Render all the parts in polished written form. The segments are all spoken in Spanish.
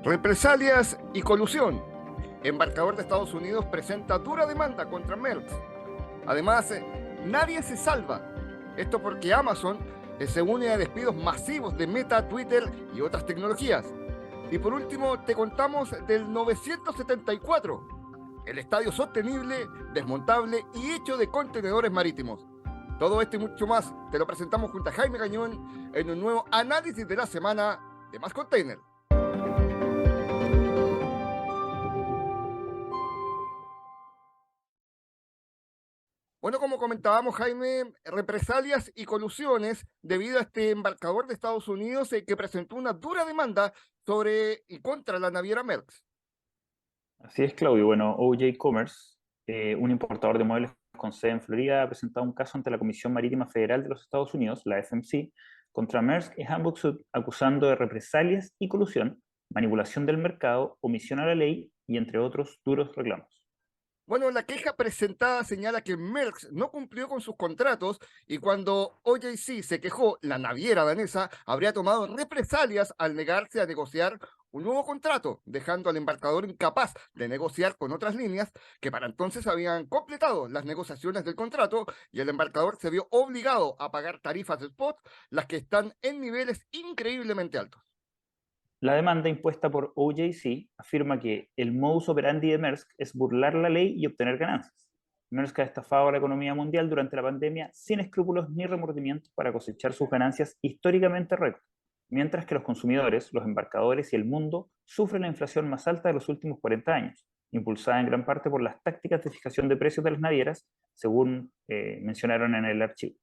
Represalias y colusión. Embarcador de Estados Unidos presenta dura demanda contra Maersk. Además, nadie se salva. Esto porque Amazon se une a despidos masivos de Meta, Twitter y otras tecnologías. Y por último, te contamos del 974, el estadio sostenible, desmontable y hecho de contenedores marítimos. Todo esto y mucho más te lo presentamos junto a Jaime Cañón en un nuevo análisis de la semana de Más Container. Bueno, como comentábamos, Jaime, represalias y colusiones debido a este embarcador de Estados Unidos que presentó una dura demanda sobre y contra la naviera Maersk. Así es, Claudio. Bueno, OJ Commerce, un importador de muebles con sede en Florida, ha presentado un caso ante la Comisión Marítima Federal de los Estados Unidos, la FMC, contra Maersk y Hamburg Süd, acusando de represalias y colusión, manipulación del mercado, omisión a la ley y entre otros duros reclamos. Bueno, la queja presentada señala que Maersk no cumplió con sus contratos y cuando OJC se quejó, la naviera danesa habría tomado represalias al negarse a negociar un nuevo contrato, dejando al embarcador incapaz de negociar con otras líneas que para entonces habían completado las negociaciones del contrato y el embarcador se vio obligado a pagar tarifas de spot, las que están en niveles increíblemente altos. La demanda impuesta por OJC afirma que el modus operandi de Maersk es burlar la ley y obtener ganancias. Maersk ha estafado a la economía mundial durante la pandemia sin escrúpulos ni remordimientos para cosechar sus ganancias históricamente récord, mientras que los consumidores, los embarcadores y el mundo sufren la inflación más alta de los últimos 40 años, impulsada en gran parte por las tácticas de fijación de precios de las navieras, según mencionaron en el archivo.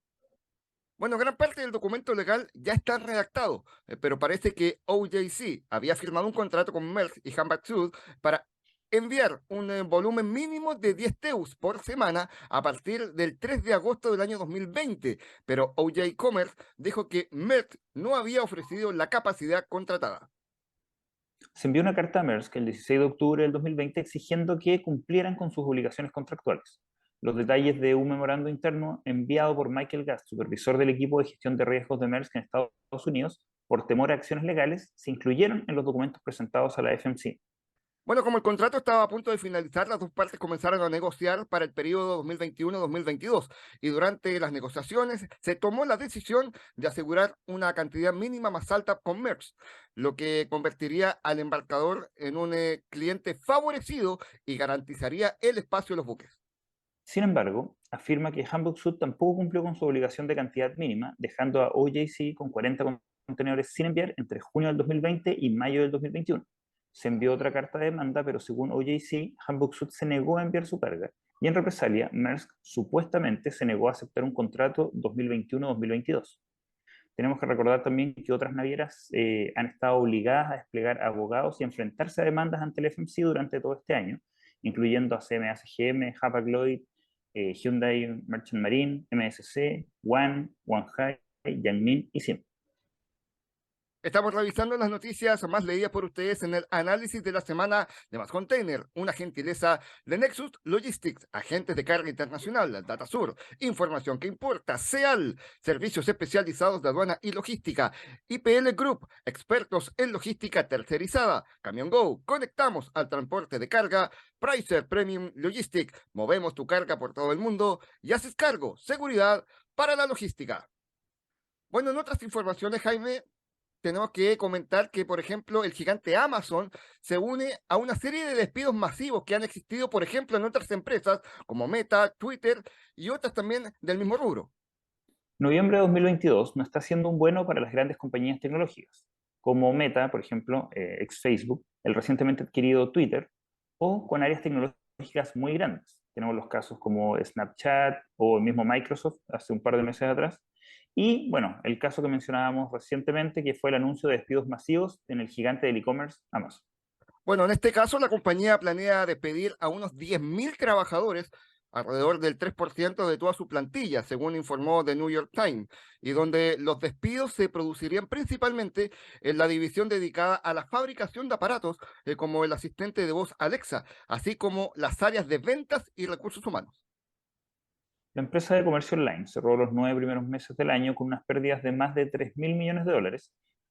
Bueno, gran parte del documento legal ya está redactado, pero parece que OJC había firmado un contrato con Maersk y Hamburg Süd para enviar un volumen mínimo de 10 TEUs por semana a partir del 3 de agosto del año 2020, pero OJ Commerce dijo que Maersk no había ofrecido la capacidad contratada. Se envió una carta a Maersk el 16 de octubre del 2020 exigiendo que cumplieran con sus obligaciones contractuales. Los detalles de un memorando interno enviado por Michael Gast, supervisor del equipo de gestión de riesgos de Maersk en Estados Unidos, por temor a acciones legales, se incluyeron en los documentos presentados a la FMC. Bueno, como el contrato estaba a punto de finalizar, las dos partes comenzaron a negociar para el periodo 2021-2022 y durante las negociaciones se tomó la decisión de asegurar una cantidad mínima más alta con Maersk, lo que convertiría al embarcador en un cliente favorecido y garantizaría el espacio de los buques. Sin embargo, afirma que Hamburg Süd tampoco cumplió con su obligación de cantidad mínima, dejando a OJC con 40 contenedores sin enviar entre junio del 2020 y mayo del 2021. Se envió otra carta de demanda, pero según OJC, Hamburg Süd se negó a enviar su carga, y en represalia, Maersk supuestamente se negó a aceptar un contrato 2021-2022. Tenemos que recordar también que otras navieras han estado obligadas a desplegar abogados y enfrentarse a demandas ante el FMC durante todo este año, incluyendo a CMA CGM, Hapag-Lloyd, Hyundai Merchant Marine, MSC, Wanhai, Yangmin y Sim. Estamos revisando las noticias más leídas por ustedes en el análisis de la semana de Más Container, una gentileza de Nexus Logistics, agentes de carga internacional, DataSur, información que importa, SEAL, servicios especializados de aduana y logística, IPL Group, expertos en logística tercerizada, Camion Go, conectamos al transporte de carga, Pricer Premium Logistics, movemos tu carga por todo el mundo y haces cargo, seguridad para la logística. Bueno, en otras informaciones, Jaime, tenemos que comentar que, por ejemplo, el gigante Amazon se une a una serie de despidos masivos que han existido, por ejemplo, en otras empresas como Meta, Twitter y otras también del mismo rubro. Noviembre de 2022 no está siendo un bueno para las grandes compañías tecnológicas, como Meta, por ejemplo, ex Facebook, el recientemente adquirido Twitter, o con áreas tecnológicas muy grandes. Tenemos los casos como Snapchat o el mismo Microsoft hace un par de meses atrás. Y bueno, el caso que mencionábamos recientemente, que fue el anuncio de despidos masivos en el gigante del e-commerce Amazon. Bueno, en este caso, la compañía planea despedir a unos 10.000 trabajadores, alrededor del 3% de toda su plantilla, según informó The New York Times, y donde los despidos se producirían principalmente en la división dedicada a la fabricación de aparatos, como el asistente de voz Alexa, así como las áreas de ventas y recursos humanos. La empresa de comercio online cerró los 9 primeros meses del año con unas pérdidas de más de $3.000 millones,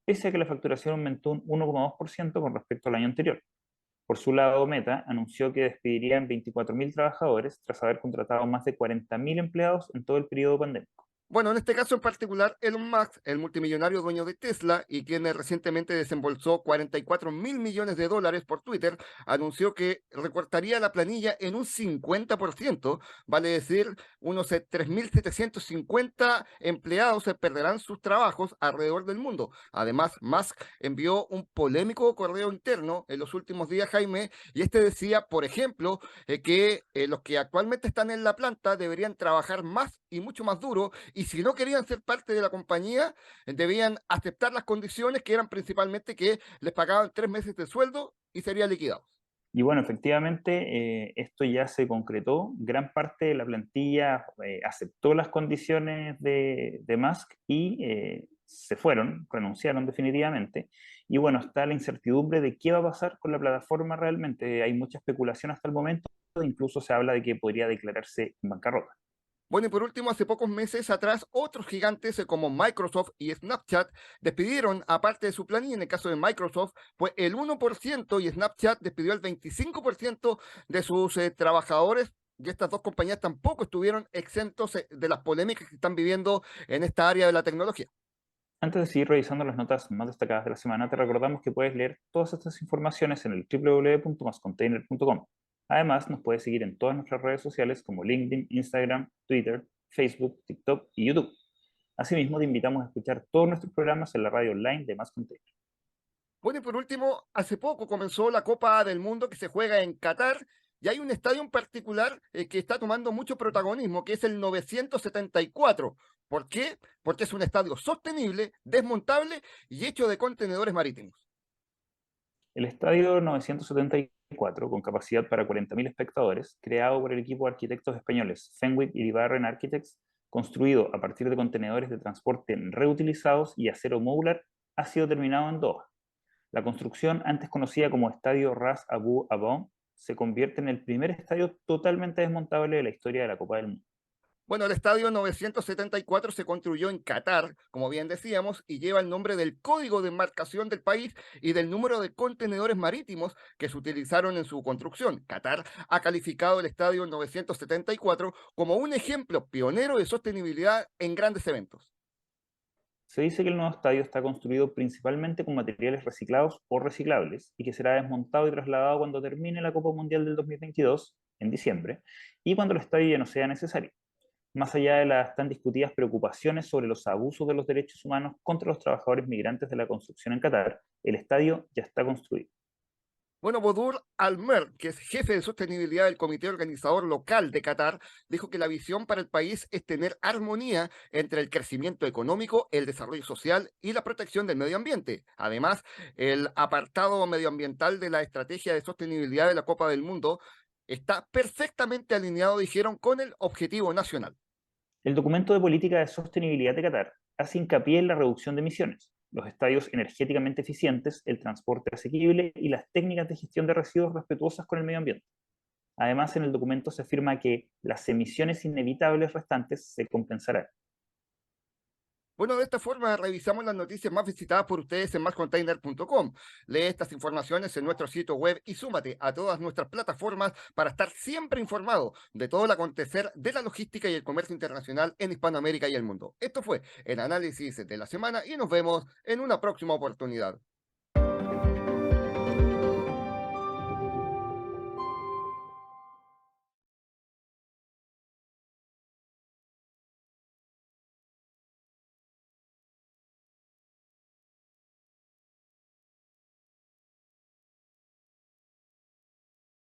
pese a que la facturación aumentó un 1,2% con respecto al año anterior. Por su lado, Meta anunció que despedirían 24.000 trabajadores tras haber contratado más de 40.000 empleados en todo el periodo pandémico. Bueno, en este caso en particular, Elon Musk, el multimillonario dueño de Tesla y quien recientemente desembolsó 44.000 millones de dólares por Twitter, anunció que recortaría la planilla en un 50%, vale decir, unos 3.750 empleados se perderán sus trabajos alrededor del mundo. Además, Musk envió un polémico correo interno en los últimos días, Jaime, y este decía, por ejemplo, que los que actualmente están en la planta deberían trabajar más y mucho más duro y si no querían ser parte de la compañía, debían aceptar las condiciones que eran principalmente que les pagaban 3 meses de sueldo y serían liquidados. Y bueno, efectivamente, esto ya se concretó. Gran parte de la plantilla aceptó las condiciones de Musk y se fueron, renunciaron definitivamente. Y bueno, está la incertidumbre de qué va a pasar con la plataforma realmente. Hay mucha especulación hasta el momento, incluso se habla de que podría declararse en bancarrota. Bueno, y por último, hace pocos meses atrás, otros gigantes como Microsoft y Snapchat despidieron aparte de su planilla. En el caso de Microsoft, fue el 1% y Snapchat despidió el 25% de sus trabajadores. Y estas dos compañías tampoco estuvieron exentos de las polémicas que están viviendo en esta área de la tecnología. Antes de seguir revisando las notas más destacadas de la semana, te recordamos que puedes leer todas estas informaciones en el www.mascontainer.com. Además, nos puedes seguir en todas nuestras redes sociales como LinkedIn, Instagram, Twitter, Facebook, TikTok y YouTube. Asimismo, te invitamos a escuchar todos nuestros programas en la radio online de Más Container. Bueno, y por último, hace poco comenzó la Copa del Mundo que se juega en Qatar y hay un estadio en particular que está tomando mucho protagonismo, que es el 974. ¿Por qué? Porque es un estadio sostenible, desmontable y hecho de contenedores marítimos. El estadio 974, con capacidad para 40.000 espectadores, creado por el equipo de arquitectos españoles Fenwick y Ibarren Architects, construido a partir de contenedores de transporte reutilizados y acero modular, ha sido terminado en Doha. La construcción, antes conocida como Estadio Ras Abu Abon, se convierte en el primer estadio totalmente desmontable de la historia de la Copa del Mundo. Bueno, el estadio 974 se construyó en Qatar, como bien decíamos, y lleva el nombre del código de embarcación del país y del número de contenedores marítimos que se utilizaron en su construcción. Qatar ha calificado el estadio 974 como un ejemplo pionero de sostenibilidad en grandes eventos. Se dice que el nuevo estadio está construido principalmente con materiales reciclados o reciclables y que será desmontado y trasladado cuando termine la Copa Mundial del 2022, en diciembre, y cuando el estadio ya no sea necesario. Más allá de las tan discutidas preocupaciones sobre los abusos de los derechos humanos contra los trabajadores migrantes de la construcción en Qatar, el estadio ya está construido. Bueno, Bodur Almer, que es jefe de sostenibilidad del comité organizador local de Qatar, dijo que la visión para el país es tener armonía entre el crecimiento económico, el desarrollo social y la protección del medio ambiente. Además, el apartado medioambiental de la estrategia de sostenibilidad de la Copa del Mundo está perfectamente alineado, dijeron, con el objetivo nacional. El documento de política de sostenibilidad de Qatar hace hincapié en la reducción de emisiones, los estadios energéticamente eficientes, el transporte asequible y las técnicas de gestión de residuos respetuosas con el medio ambiente. Además, en el documento se afirma que las emisiones inevitables restantes se compensarán. Bueno, de esta forma revisamos las noticias más visitadas por ustedes en máscontainer.com. Lee estas informaciones en nuestro sitio web y súmate a todas nuestras plataformas para estar siempre informado de todo el acontecer de la logística y el comercio internacional en Hispanoamérica y el mundo. Esto fue el análisis de la semana y nos vemos en una próxima oportunidad.